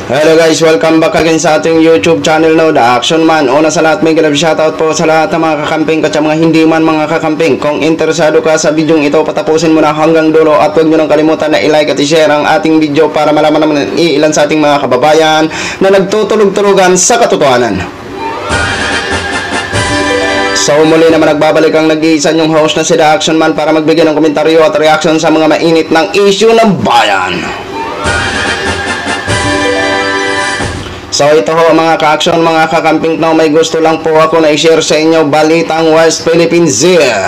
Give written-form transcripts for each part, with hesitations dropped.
Hello guys, welcome back again sa ating YouTube channel no, The Action Man. Una sa lahat, may grab shoutout po sa lahat ng mga kakamping at sa mga hindi man mga kakamping. Kung interesado ka sa video ito, patapusin mo na hanggang dulo at huwag nyo nang kalimutan na i-like at i-share ang ating video para malaman naman ilan sa ating mga kababayan na nagtutulog-tulugan sa katotohanan. So muli naman nagbabalik ang nag-iisa yung host na si The Action Man para magbigay ng komentaryo at reaction sa mga mainit ng issue ng bayan. So ito ho mga ka-action, mga kakamping na may gusto lang po ako na i-share sa inyo balitang West Philippine Sea.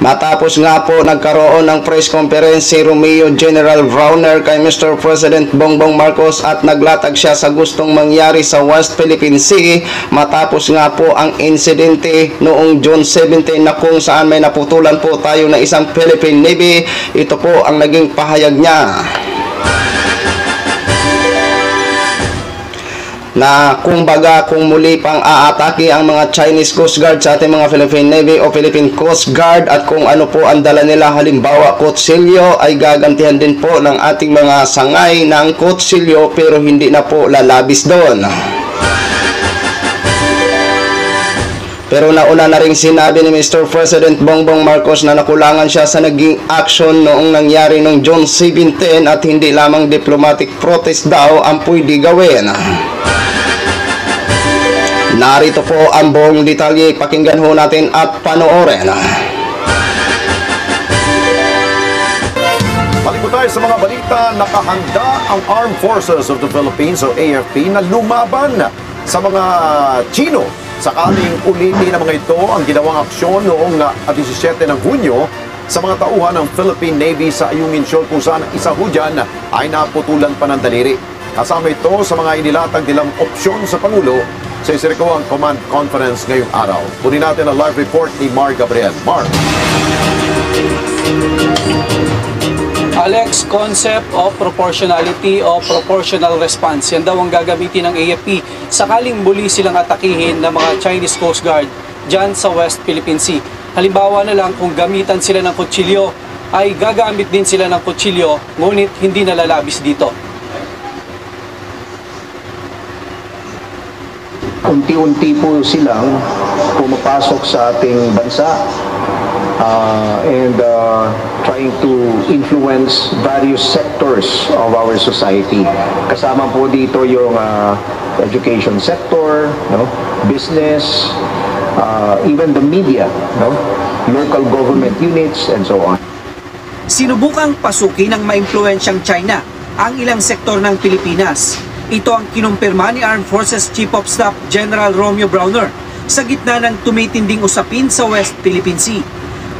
Matapos nga po nagkaroon ng press conference si Romeo General Browner kay Mr. President Bongbong Marcos at naglatag siya sa gustong mangyari sa West Philippine Sea matapos nga po ang insidente noong June 17 na kung saan may naputulan po tayo na isang Philippine Navy. Ito po ang naging pahayag niya. Na kumbaga kung muli pang aatake ang mga Chinese Coast Guard sa ating mga Philippine Navy o Philippine Coast Guard at kung ano po ang dala nila, halimbawa kutsilyo, ay gagantihan din po ng ating mga sangay ng kutsilyo pero hindi na po lalabis doon. Pero nauna na ring sinabi ni Mr. President Bongbong Marcos na nakulangan siya sa naging action noong nangyari noong June 17 at hindi lamang diplomatic protest daw ang pwede gawin. Narito po ang buong detalye, pakinggan ho natin at panoorin. Balik po tayo sa mga balita. Nakahanda ang Armed Forces of the Philippines o AFP na lumaban sa mga Chino sakaling ulitin ng mga ito ang ginawang aksyon noong 17 ng Hunyo sa mga tauhan ng Philippine Navy sa Ayungin Shoal kung saan isa ho dyan ay naputulan pa ng daliri. Kasama ito sa mga inilatag nilang opsyon sa Pangulo sa isirikawang command conference ngayong araw. Kunin natin ang live report ni Mar Gabriel. Mar. Alex, concept of proportionality o proportional response. Yan daw ang gagamitin ng AFP sakaling muli silang atakihin ng mga Chinese Coast Guard dyan sa West Philippine Sea. Halimbawa na lang kung gamitan sila ng kutsilyo, ay gagamit din sila ng kutsilyo, ngunit hindi nalalabis dito. Unti-unti po silang pumapasok sa ating bansa and trying to influence various sectors of our society. Kasama po dito yung education sector, no? Business, even the media, no? Local government units, and so on. Sinubukang pasukin ng maimpluwensyang China ang ilang sektor ng Pilipinas. Ito ang kinumpirma ni Armed Forces Chief of Staff General Romeo Browner sa gitna ng tumitinding usapin sa West Philippine Sea.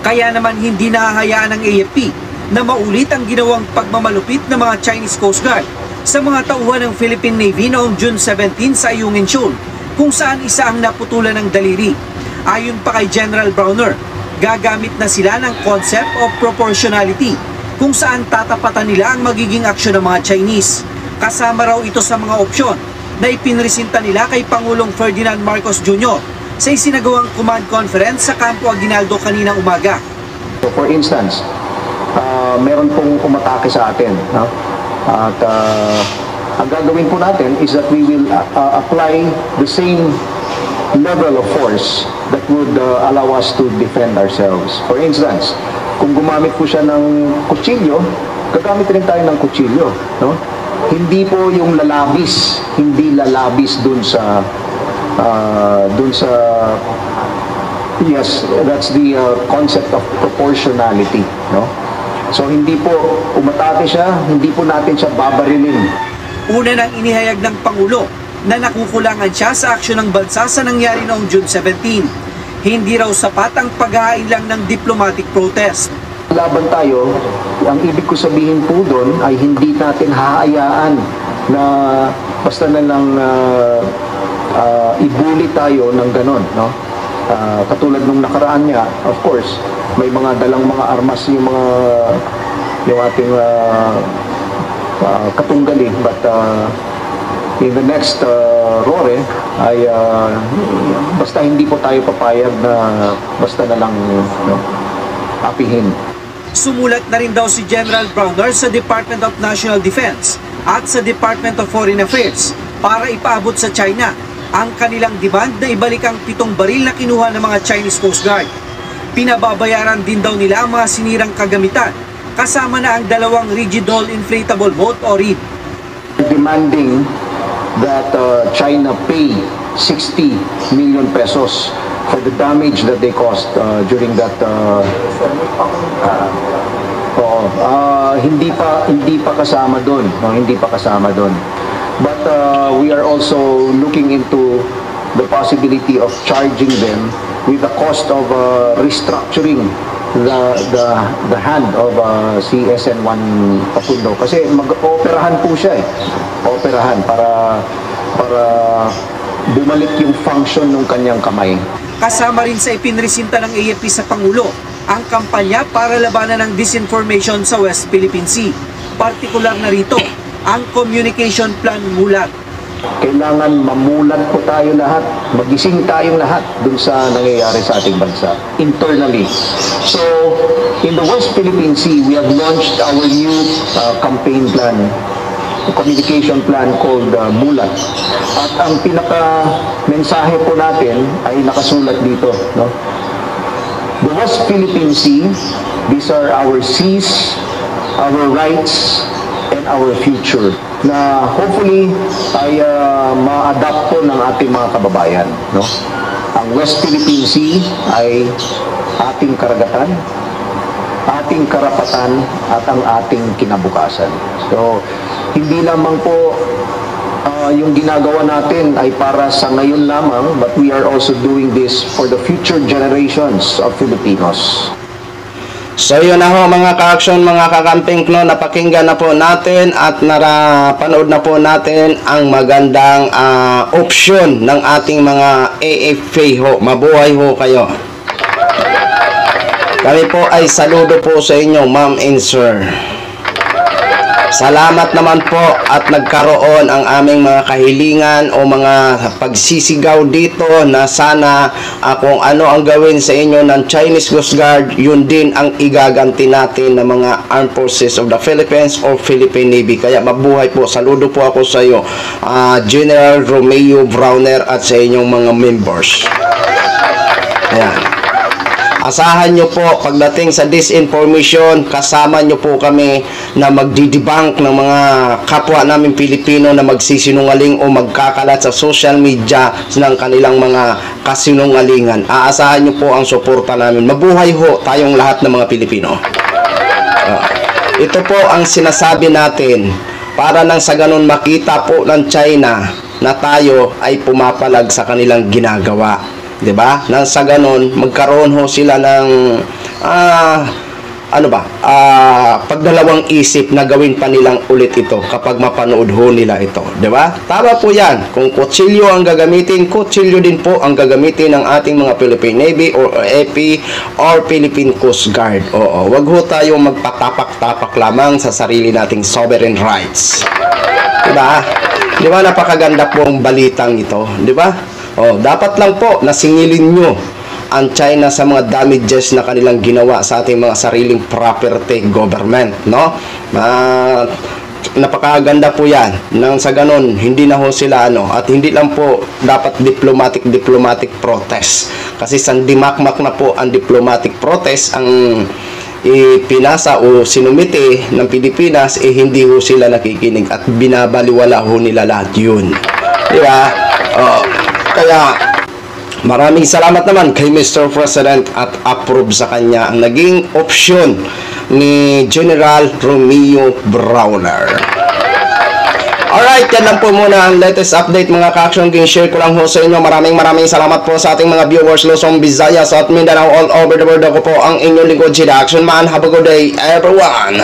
Kaya naman hindi nahahayaan ng AFP na maulit ang ginawang pagmamalupit ng mga Chinese Coast Guard sa mga tauhan ng Philippine Navy noong June 17 sa Ayungin Shoal kung saan isa ang naputulan ng daliri. Ayon pa kay General Browner, gagamit na sila ng concept of proportionality kung saan tatapatan nila ang magiging aksyon ng mga Chinese. Kasama raw ito sa mga opsyon na ipinresinta nila kay Pangulong Ferdinand Marcos Jr. sa isinagawang command conference sa Campo Aguinaldo kaninang umaga. So for instance, meron pong umatake sa atin. No? At ang gagawin po natin is that we will apply the same level of force that would allow us to defend ourselves. For instance, kung gumamit po siya ng kutsilyo, gagamit rin tayo ng kutsilyo. No? Hindi po yung lalabis, hindi lalabis dun sa yes, that's the concept of proportionality, no? So hindi po umatake siya, hindi po natin siya babarilin. Una nang inihayag ng Pangulo na nakukulangan siya sa aksyon ng bansa sa nangyari noong June 17. Hindi raw sapat ang paghahain lang ng diplomatic protest. Laban tayo, ang ibig ko sabihin po doon ay hindi natin hahayaan na basta na lang ibuli tayo ng ganon, no? Katulad nung nakaraan niya, of course, may mga dalang mga armas yung ating katunggali, but in the next RORE ay basta hindi po tayo papayag na basta na lang, no, apihin. Sumulat na rin daw si General Browner sa Department of National Defense at sa Department of Foreign Affairs para ipaabot sa China ang kanilang demand na ibalik ang 7 baril na kinuha ng mga Chinese Coast Guard. Pinababayaran din daw nila ang mga sinirang kagamitan, kasama na ang 2 rigid hull inflatable boat o RIB. Demanding that China pay 60 million pesos for the damage that they caused during that hindi pa kasama doon, no, hindi pa kasama doon. But we are also looking into the possibility of charging them with the cost of restructuring the hand of CSN-1 Facundo, kasi mag-operahan po siya operahan para bumalik yung function ng kanyang kamay. Kasama rin sa ipinresinta ng AFP sa Pangulo ang kampanya para labanan ng disinformation sa West Philippine Sea. Partikular na rito ang Communication Plan Mulat. Kailangan mamulat po tayo lahat, magising tayong lahat dun sa nangyayari sa ating bansa, internally. So, in the West Philippine Sea, we have launched our new campaign plan, communication plan called Mulat. At ang pinaka-mensahe po natin ay nakasulat dito, no? The West Philippine Sea, these are our seas, our rights, and our future, na hopefully ay ma-adapt po ng ating mga kababayan, no? Ang West Philippine Sea ay ating karagatan, ating karapatan, at ang ating kinabukasan. So, hindi lamang po yung ginagawa natin ay para sa ngayon lamang, but we are also doing this for the future generations of Filipinos. So yun na ho mga ka-action, mga kakamping, no, napakinggan na po natin at napanood na po natin ang magandang option ng ating mga AFP ho. Mabuhay ho kayo. Kami po ay saludo po sa inyo, ma'am and sir. Salamat naman po at nagkaroon ang aming mga kahilingan o mga pagsisigaw dito na sana kung ano ang gawin sa inyo ng Chinese Coast Guard, yun din ang igaganti natin ng mga Armed Forces of the Philippines or Philippine Navy. Kaya mabuhay po, saludo po ako sa iyo, General Romeo Browner, at sa inyong mga members. Ayan. Asahan nyo po, pagdating sa disinformation, kasama nyo po kami na magdidebunk ng mga kapwa namin Pilipino na magsisinungaling o magkakalat sa social media ng kanilang mga kasinungalingan. Aasahan nyo po ang suporta namin. Mabuhay ho tayong lahat ng mga Pilipino. Ito po ang sinasabi natin para nang sa ganun makita po ng China na tayo ay pumapalag sa kanilang ginagawa. 'Di ba? Nang sa ganon magkaroon ho sila ng pagdalawang isip na gawin pa nilang ulit ito kapag mapanood ho nila ito, 'di ba? Tama po 'yan. Kung kutsilyo ang gagamitin, kutsilyo din po ang gagamitin ng ating mga Philippine Navy or AFP or Philippine Coast Guard. Oo, wag ho tayo magpatapak-tapak lamang sa sarili nating sovereign rights. 'Di ba? 'Di ba napakaganda po ang balitang ito, 'di ba? Dapat lang po nasingilin nyo ang China sa mga damages na kanilang ginawa sa ating mga sariling property government, no? Napakaganda po yan. Nang sa ganon, hindi na ho sila at hindi lang po dapat diplomatic protest. Kasi sandimakmak na po ang diplomatic protest ang ipinasa o sinumite ng Pilipinas, hindi ho sila nakikinig at binabaliwala ho nila lahat yun. Diba? Kaya maraming salamat naman kay Mr. President at approve sa kanya ang naging option ni General Romeo Browner. Alright, yan lang po muna ang latest update mga ka-action. Share ko lang ho sa inyo. Maraming salamat po sa ating mga viewers Luzon, Visayas at Mindanao, all over the world. Ako po ang inyong lingkod, Chida Action Man. Have a good day everyone.